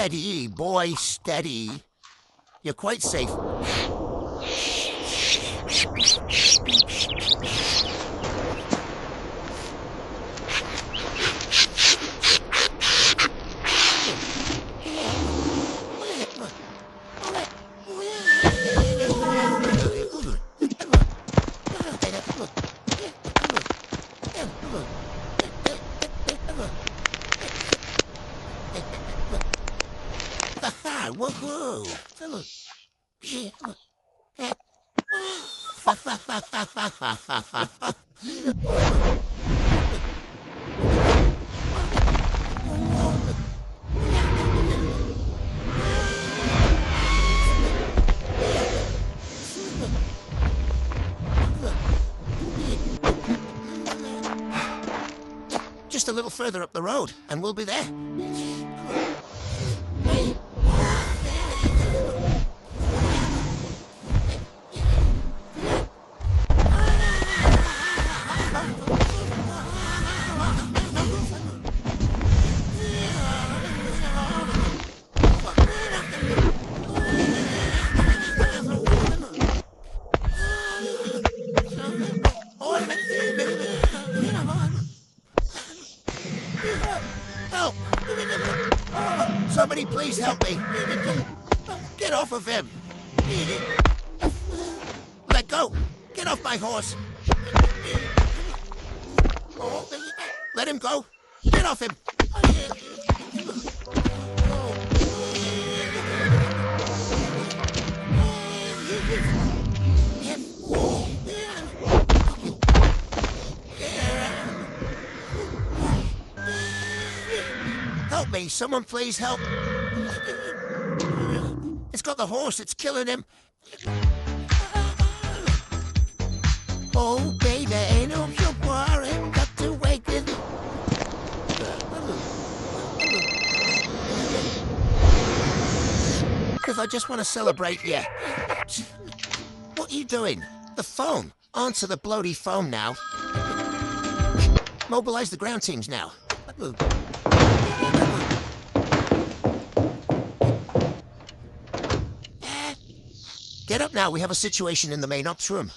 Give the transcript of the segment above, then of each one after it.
Steady, boy, steady. You're quite safe. Woohoo! Just a little further up the road, and we'll be there. Help! Somebody please help me. Get off of him. Let go. Get off my horse. Let him go. Get off him. Help me, someone please help. It's got the horse, it's killing him. Oh, baby, ain't no worry, got to wake it. If I just want to celebrate, yeah. What are you doing? The phone. Answer the bloody phone now. Mobilize the ground teams now. Get up now, we have a situation in the main ops room.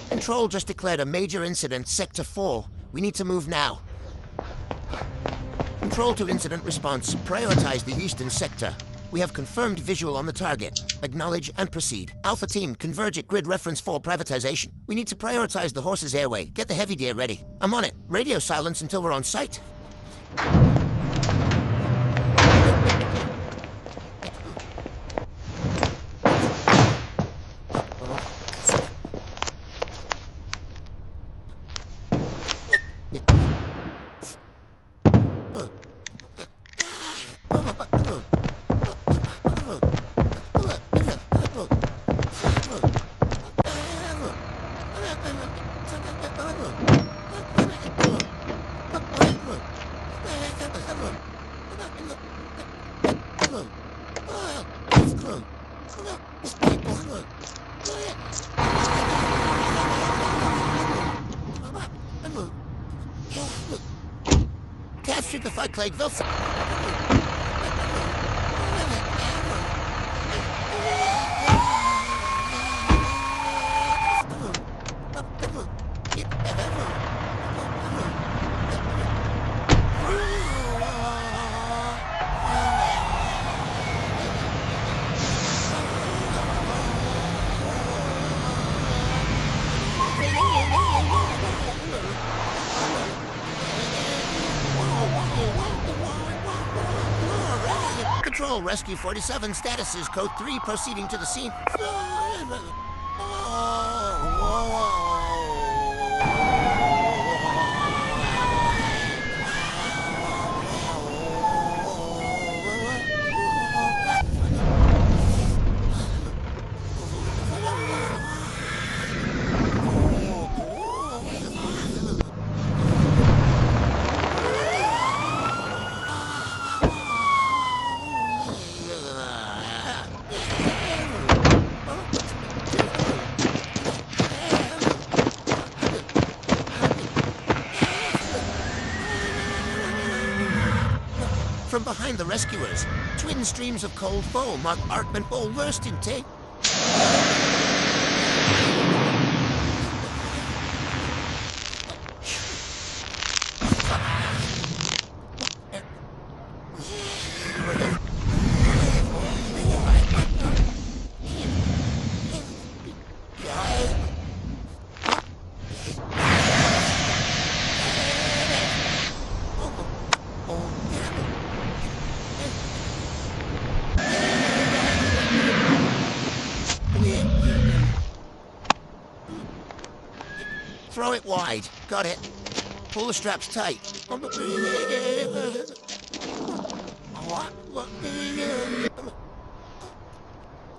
Control just declared a major incident, Sector 4. We need to move now. Control to incident response. Prioritize the eastern sector. We have confirmed visual on the target. Acknowledge and proceed. Alpha team, converge at grid reference 4 privatization. We need to prioritize the horse's airway. Get the heavy gear ready. I'm on it. Radio silence until we're on site. Captured the fight Clegg Wilson. Control, Rescue 47, status is Code 3, proceeding to the scene. behind the rescuers. Twin streams of cold foam mark Arkman Bowl worst in take. Throw it wide. Got it. Pull the straps tight.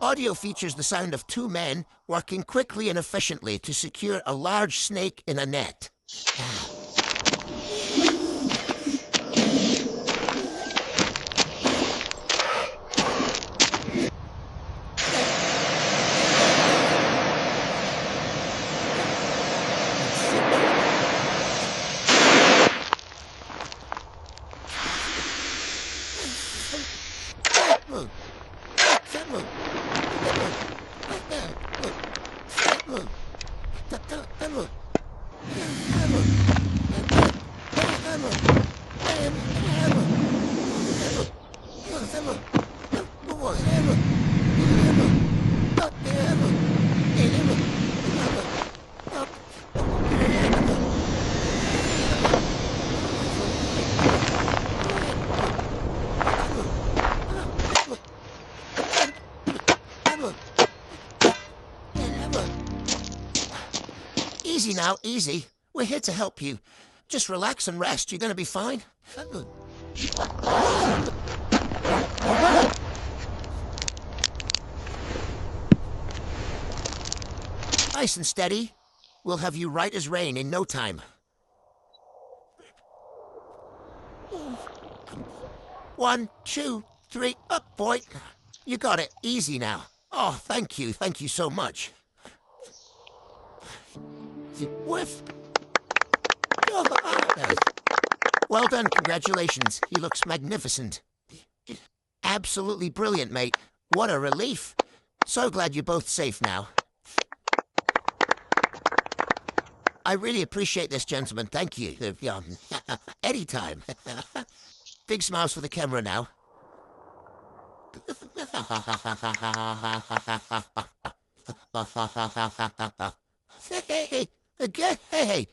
Audio features the sound of two men working quickly and efficiently to secure a large snake in a net. Easy now, easy. We're here to help you. Just relax and rest. You're gonna be fine. Nice and steady. We'll have you right as rain in no time. 1, 2, 3, up, boy. You got it. Easy now. Oh, thank you. Thank you so much. Whiff. Well done, congratulations. He looks magnificent. Absolutely brilliant, mate. What a relief. So glad you're both safe now. I really appreciate this, gentlemen. Thank you. Anytime. Big smiles for the camera now. Hey, hey, hey.